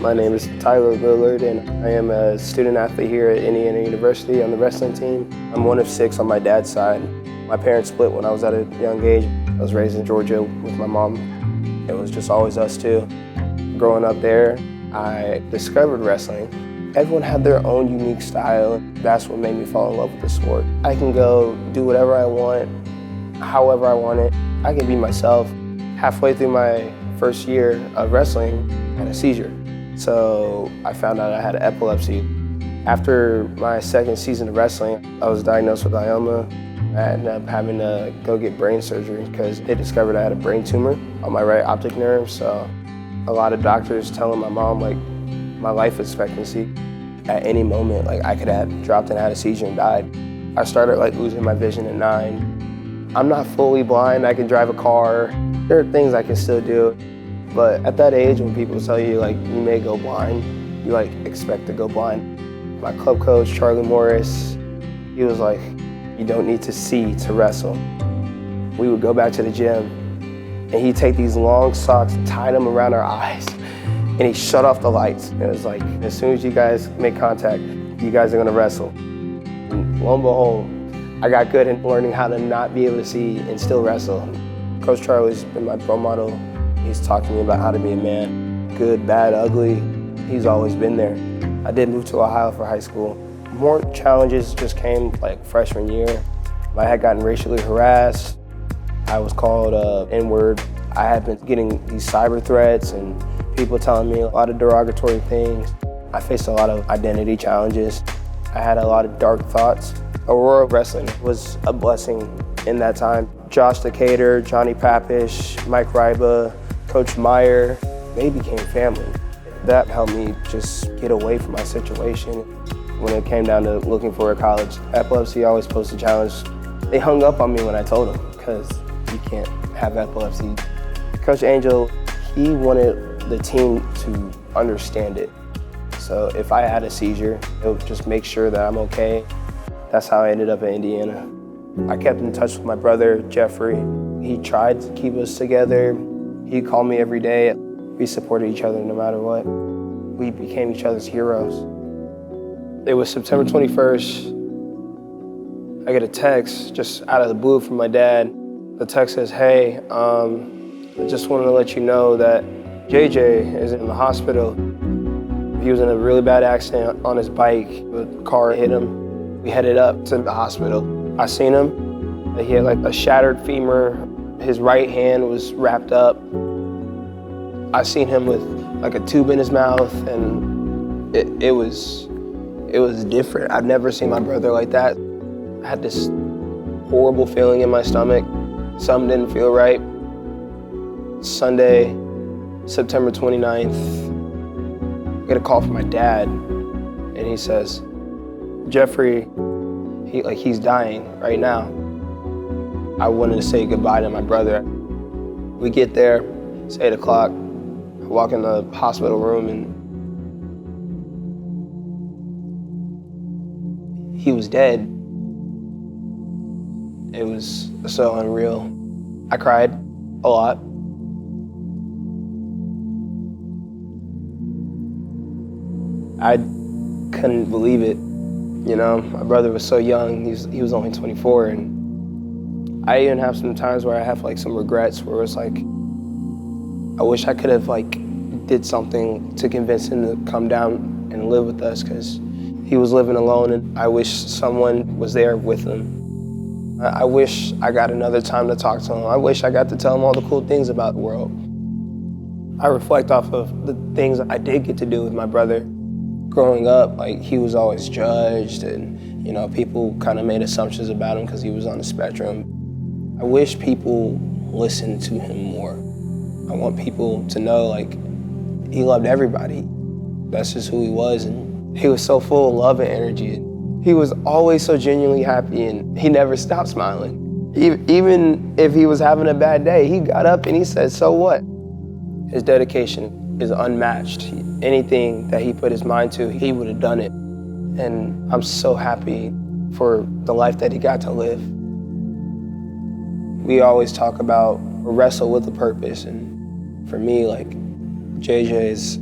My name is Tyler Lillard, and I am a student athlete here at Indiana University on the wrestling team. I'm one of 6 on my dad's side. My parents split when I was at a young age. I was raised in Georgia with my mom. It was just always us two. Growing up there, I discovered wrestling. Everyone had their own unique style. That's what made me fall in love with the sport. I can go do whatever I want, however I want it. I can be myself. Halfway through my first year of wrestling, I had a seizure. So I found out I had epilepsy. After my second season of wrestling, I was diagnosed with glioma. I ended up having to go get brain surgery because they discovered I had a brain tumor on my right optic nerve. So a lot of doctors telling my mom, like, my life expectancy at any moment, like, I could have dropped and had a seizure and died. I started losing my vision at 9. I'm not fully blind. I can drive a car. There are things I can still do. But at that age, when people tell you you may go blind, you expect to go blind. My club coach, Charlie Morris, he was like, you don't need to see to wrestle. We would go back to the gym and he'd take these long socks, tie them around our eyes, and he shut off the lights. And it was like, as soon as you guys make contact, you guys are gonna wrestle. And lo and behold, I got good at learning how to not be able to see and still wrestle. Coach Charlie's been my role model. He's taught to me about how to be a man, good, bad, ugly. He's always been there. I did move to Ohio for high school. More challenges just came freshman year. I had gotten racially harassed. I was called N-word. I had been getting these cyber threats and people telling me a lot of derogatory things. I faced a lot of identity challenges. I had a lot of dark thoughts. Aurora Wrestling was a blessing in that time. Josh Decatur, Johnny Papish, Mike Ryba, Coach Meyer, they became family. That helped me just get away from my situation. When it came down to looking for a college, epilepsy always posed a challenge. They hung up on me when I told them, because you can't have epilepsy. Coach Angel, he wanted the team to understand it. So if I had a seizure, it would just make sure that I'm okay. That's how I ended up in Indiana. I kept in touch with my brother, Jeffrey. He tried to keep us together. He called me every day. We supported each other no matter what. We became each other's heroes. It was September 21st. I get a text just out of the blue from my dad. The text says, hey, I just wanted to let you know that JJ is in the hospital. He was in a really bad accident on his bike. The car hit him. We headed up to the hospital. I seen him. He had a shattered femur. His right hand was wrapped up. I seen him with a tube in his mouth, and it was different. I've never seen my brother like that. I had this horrible feeling in my stomach. Something didn't feel right. Sunday, September 29th, I get a call from my dad, and he says, Jeffrey, he's dying right now. I wanted to say goodbye to my brother. We get there, it's 8 o'clock. I walk in the hospital room and he was dead. It was so unreal. I cried a lot. I couldn't believe it. My brother was so young. He was only 24, and I even have some times where I have some regrets where it's I wish I could have did something to convince him to come down and live with us, because he was living alone, and I wish someone was there with him. I wish I got another time to talk to him. I wish I got to tell him all the cool things about the world. I reflect off of the things I did get to do with my brother. Growing up, he was always judged, and people kind of made assumptions about him because he was on the spectrum. I wish people listened to him more. I want people to know he loved everybody. That's just who he was, and he was so full of love and energy. He was always so genuinely happy, and he never stopped smiling. Even if he was having a bad day, he got up and he said, so what? His dedication is unmatched. Anything that he put his mind to, he would have done it. And I'm so happy for the life that he got to live. We always talk about wrestle with a purpose, and for me, JJ is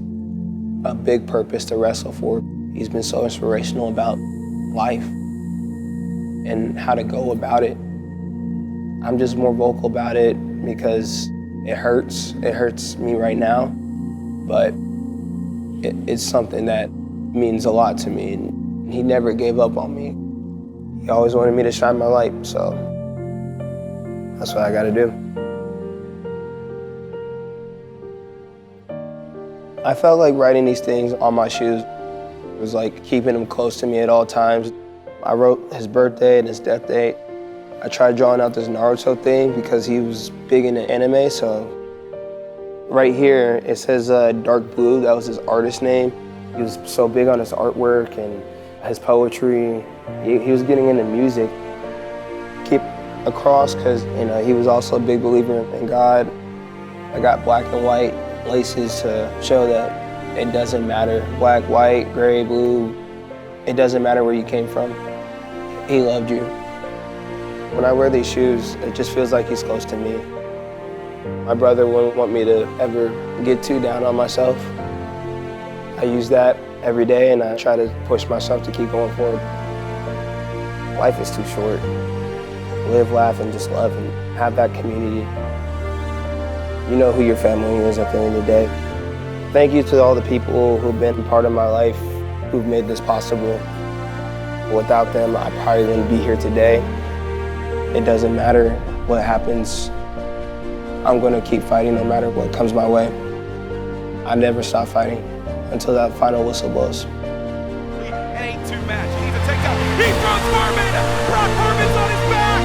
a big purpose to wrestle for. He's been so inspirational about life and how to go about it. I'm just more vocal about it because it hurts. It hurts me right now, but it's something that means a lot to me. And he never gave up on me. He always wanted me to shine my light, so that's what I gotta do. I felt like writing these things on my shoes was like keeping him close to me at all times. I wrote his birthday and his death date. I tried drawing out this Naruto thing because he was big into anime, so right here it says Dark Blue. That was his artist name. He was so big on his artwork and his poetry. He was getting into music. Keep across because he was also a big believer in God. I got black and white laces to show that it doesn't matter. Black, white, gray, blue, it doesn't matter where you came from. He loved you. When I wear these shoes, it just feels like he's close to me. My brother wouldn't want me to ever get too down on myself. I use that every day and I try to push myself to keep going forward. Life is too short. Live, laugh, and just love and have that community. You know who your family is at the end of the day. Thank you to all the people who've been part of my life, who've made this possible. Without them, I probably wouldn't be here today. It doesn't matter what happens. I'm gonna keep fighting no matter what comes my way. I never stop fighting until that final whistle blows. It ain't too much. He needs a takedown. He throws Harmon! Brock Harmon's on his back!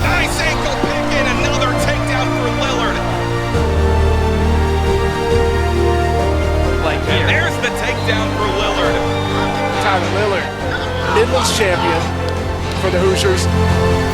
Nice ankle pick and another takedown for Lillard. And there's the takedown for Lillard. Tyler Lillard, Midland's champion for the Hoosiers.